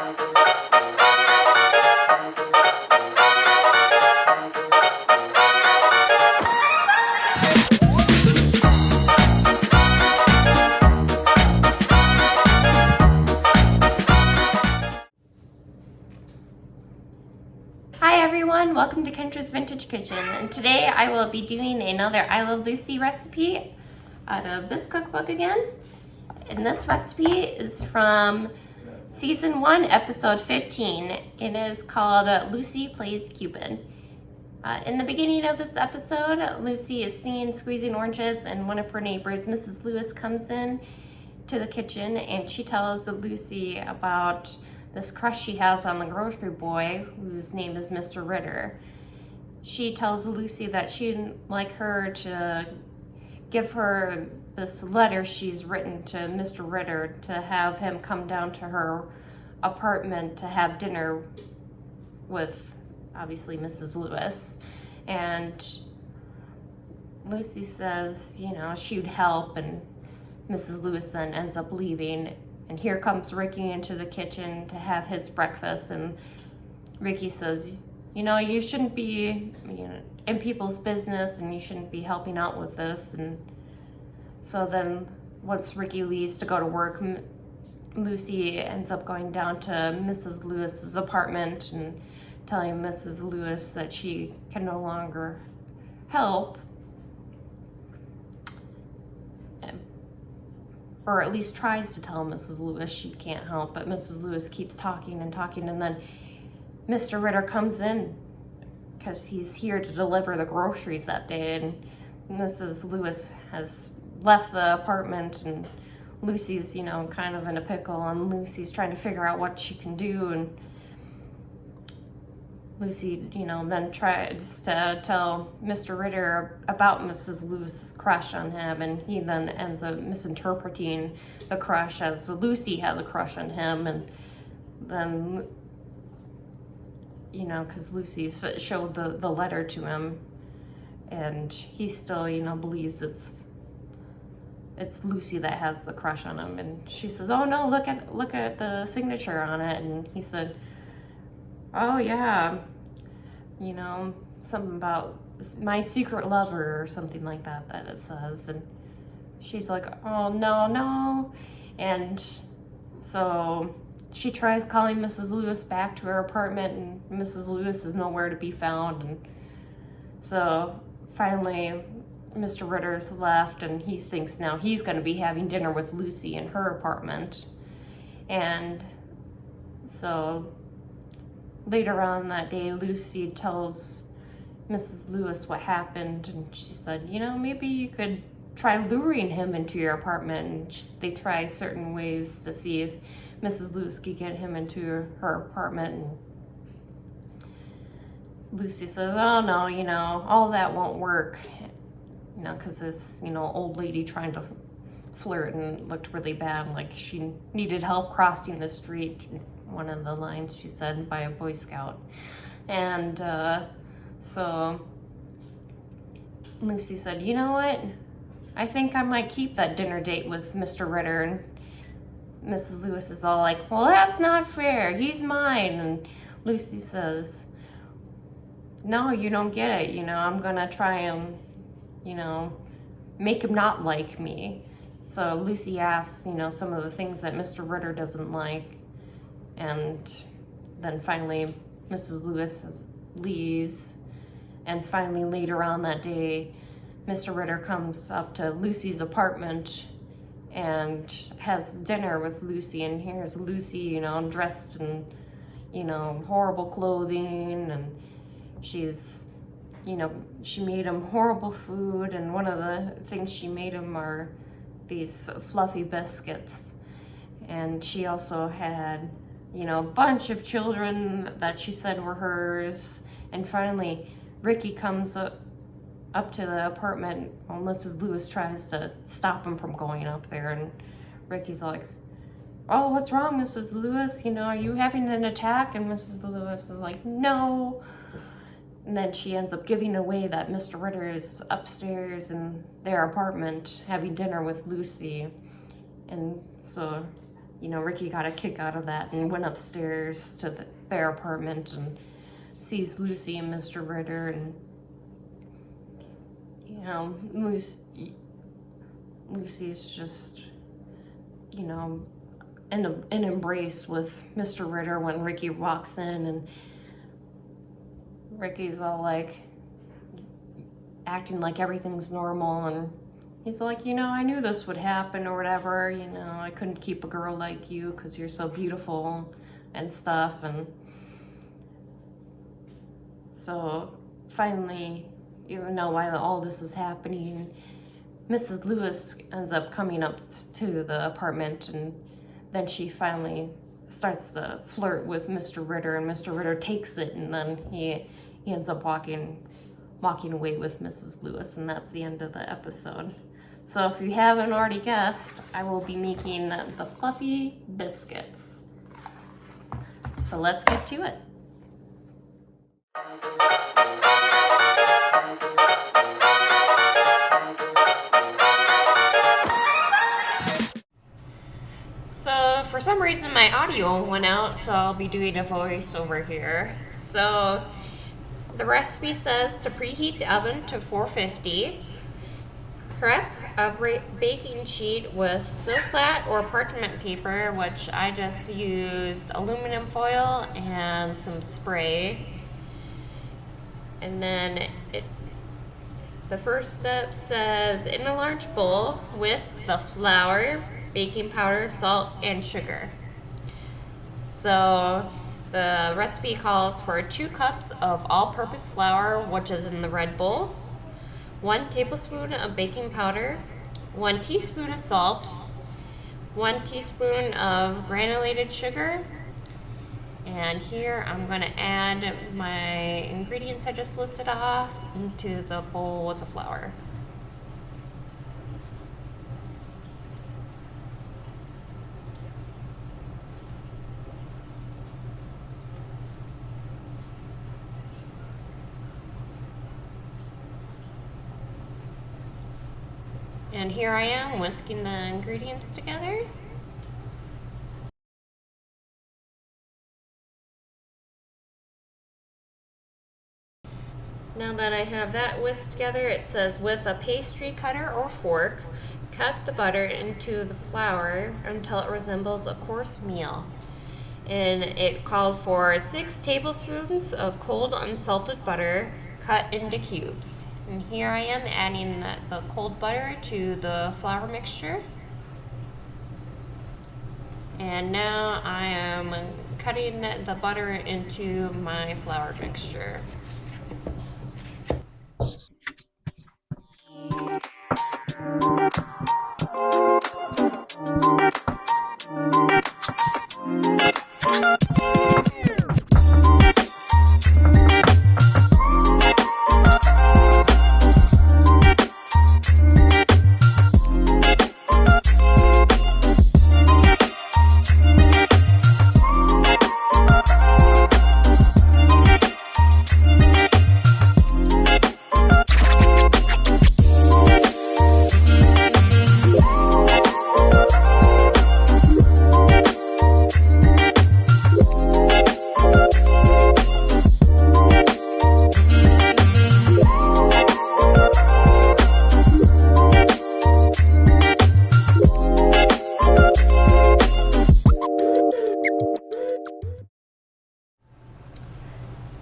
Hi everyone, welcome to Kendra's Vintage Kitchen, and today I will be doing another I Love Lucy recipe out of this cookbook again. And this recipe is from season 1, episode 15. It is called Lucy Plays Cupid. In the beginning of this episode, Lucy is seen squeezing oranges, and one of her neighbors, Mrs. Lewis, comes in to the kitchen and she tells Lucy about this crush she has on the grocery boy, whose name is Mr. Ritter. She tells Lucy that she'd like her to give her this letter she's written to Mr. Ritter to have him come down to her apartment to have dinner with, obviously, Mrs. Lewis. And Lucy says, you know, she'd help, and Mrs. Lewis then ends up leaving. And here comes Ricky into the kitchen to have his breakfast, and Ricky says, you know, you shouldn't be, in people's business, and you shouldn't be helping out with this. And so then once Ricky leaves to go to work, Lucy ends up going down to Mrs. Lewis's apartment and telling Mrs. Lewis that she can no longer help, or at least tries to tell Mrs. Lewis she can't help, but Mrs. Lewis keeps talking and talking, and then Mr. Ritter comes in because he's here to deliver the groceries that day, and Mrs. Lewis has left the apartment, and Lucy's, kind of in a pickle, and Lucy's trying to figure out what she can do, and Lucy, then tries to tell Mr. Ritter about Mrs. Lewis's crush on him, and he then ends up misinterpreting the crush as Lucy has a crush on him, and then, because Lucy showed the letter to him, and he still, believes it's Lucy that has the crush on him, and she says, "Oh no, look at the signature on it," and he said, "Oh yeah, something about my secret lover," or something like that it says. And she's like, "Oh no," and so she tries calling Mrs. Lewis back to her apartment, and Mrs. Lewis is nowhere to be found. And so finally Mr. Ritter's left, and he thinks now he's going to be having dinner with Lucy in her apartment. And so later on that day, Lucy tells Mrs. Lewis what happened, and she said, maybe you could try luring him into your apartment. And they try certain ways to see if Mrs. Lewis could get him into her apartment. And Lucy says, "Oh no, all that won't work, because this, old lady trying to flirt and looked really bad, like she needed help crossing the street," one of the lines she said, by a Boy Scout. And so Lucy said, "You know what? I think I might keep that dinner date with Mr. Ritter." And Mrs. Lewis is all like, "Well, that's not fair. He's mine." And Lucy says, "No, you don't get it. I'm gonna try and, make him not like me." So Lucy asks, some of the things that Mr. Ritter doesn't like. And then finally Mrs. Lewis leaves. And finally later on that day, Mr. Ritter comes up to Lucy's apartment and has dinner with Lucy. And here's Lucy, dressed in, horrible clothing. And she's, she made him horrible food. And one of the things she made him are these fluffy biscuits. And she also had, a bunch of children that she said were hers. And finally, Ricky comes up to the apartment while Mrs. Lewis tries to stop him from going up there. And Ricky's like, "Oh, what's wrong, Mrs. Lewis? Are you having an attack?" And Mrs. Lewis is like, "No." And then she ends up giving away that Mr. Ritter is upstairs in their apartment having dinner with Lucy. And so you know, Ricky got a kick out of that and went upstairs to their apartment and sees Lucy and Mr. Ritter, and you know, Lucy's just, you know, in an embrace with Mr. Ritter when Ricky walks in, and Ricky's all like acting like everything's normal, and he's like, you know, I knew this would happen or whatever, you know, I couldn't keep a girl like you because you're so beautiful and stuff. And so finally, even though while all this is happening, Mrs. Lewis ends up coming up to the apartment, and then she finally starts to flirt with Mr. Ritter, and Mr. Ritter takes it, and then he ends up walking away with Mrs. Lewis, and that's the end of the episode. So if you haven't already guessed, I will be making the fluffy biscuits. So let's get to it. So for some reason my audio went out, so I'll be doing a voice over here. So the recipe says to preheat the oven to 450. Prep a baking sheet with silk flat or parchment paper, which I just used aluminum foil and some spray. And then the first step says, in a large bowl, whisk the flour, baking powder, salt, and sugar. So the recipe calls for 2 cups of all-purpose flour, which is in the red bowl, 1 tablespoon of baking powder, 1 teaspoon of salt, 1 teaspoon of granulated sugar, and here I'm going to add my ingredients I just listed off into the bowl with the flour. And here I am whisking the ingredients together. Now that I have that whisked together, it says with a pastry cutter or fork, cut the butter into the flour until it resembles a coarse meal. And it called for 6 tablespoons of cold unsalted butter cut into cubes. And here I am adding the cold butter to the flour mixture. And now I am cutting the butter into my flour mixture.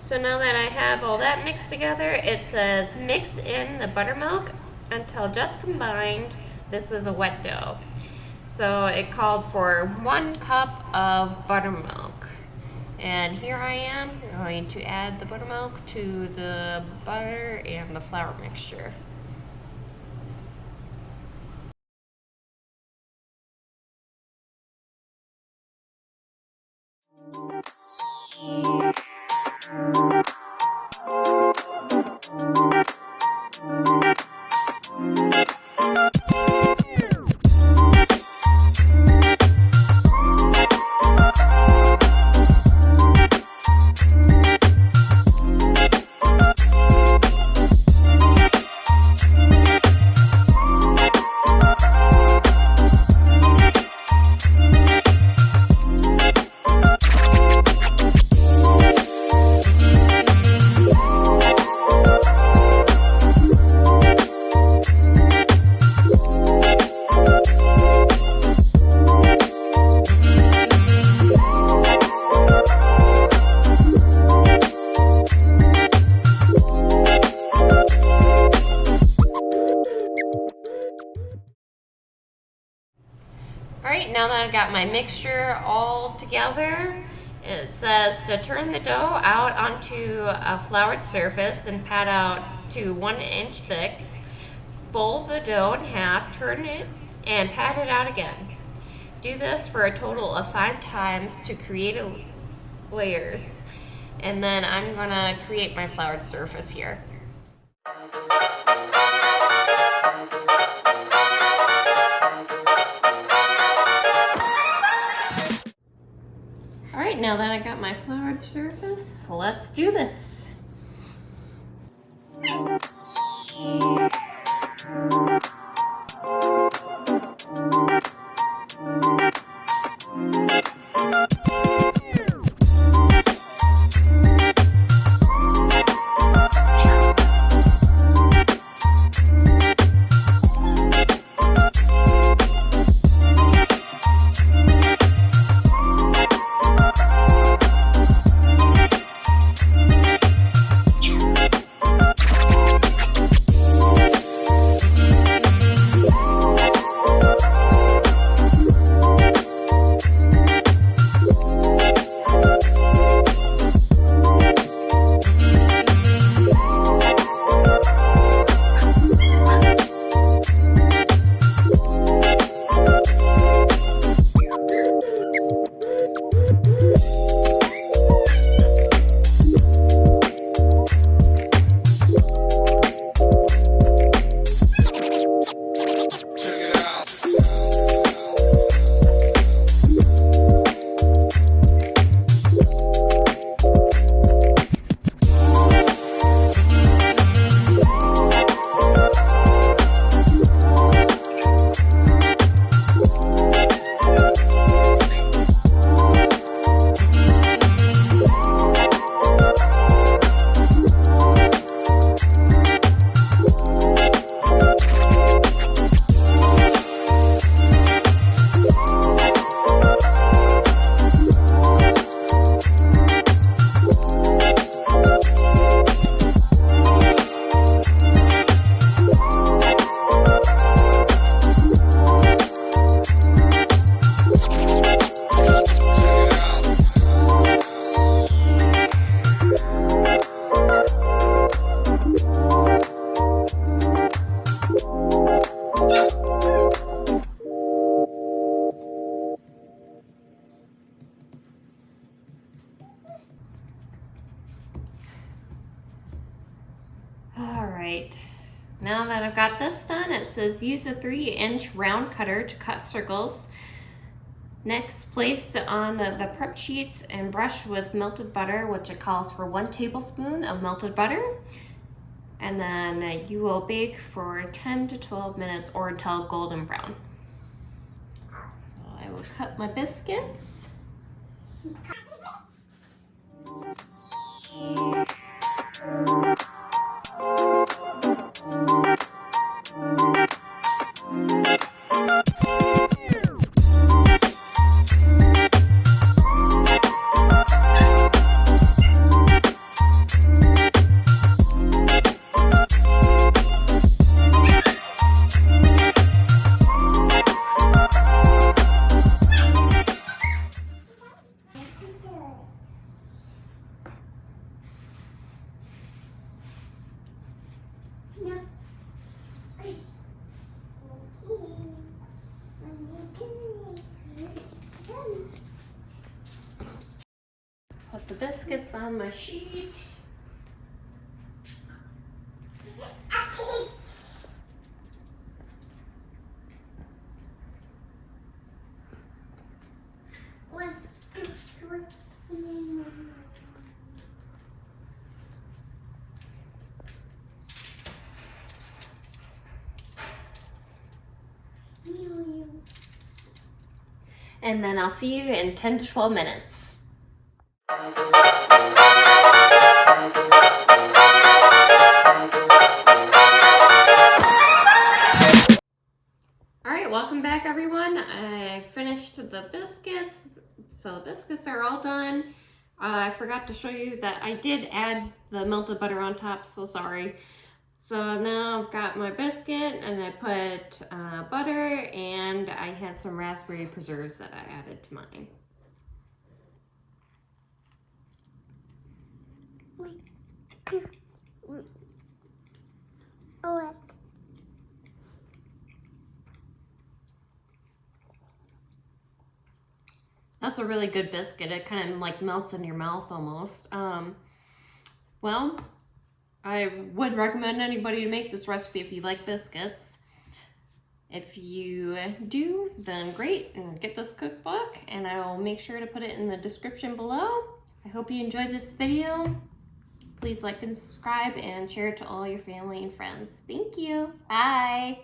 So now that I have all that mixed together, it says mix in the buttermilk until just combined. This is a wet dough. So it called for 1 cup of buttermilk. And here I am going to add the buttermilk to the butter and the flour mixture. my mixture all together. It says to turn the dough out onto a floured surface and pat out to 1 inch thick. Fold the dough in half, turn it, and pat it out again. Do this for a total of 5 times to create layers. And then I'm gonna create my floured surface here. All right, now that I got my floured surface, let's do this. Alright, now that I've got this done, it says use a 3-inch round cutter to cut circles. Next, place it on the prep sheets and brush with melted butter, which it calls for 1 tablespoon of melted butter. And then you will bake for 10 to 12 minutes or until golden brown. So I will cut my biscuits. Put the biscuits on my sheet. And then I'll see you in 10 to 12 minutes. Alright, welcome back everyone. I finished the biscuits. So the biscuits are all done. I forgot to show you that I did add the melted butter on top, so sorry. So now I've got my biscuit and I put butter, and I had some raspberry preserves that I added to mine. That's a really good biscuit. It kind of like melts in your mouth almost. Well, I would recommend anybody to make this recipe if you like biscuits. If you do, then great, and get this cookbook, and I will make sure to put it in the description below. I hope you enjoyed this video. Please like and subscribe and share it to all your family and friends. Thank you. Bye.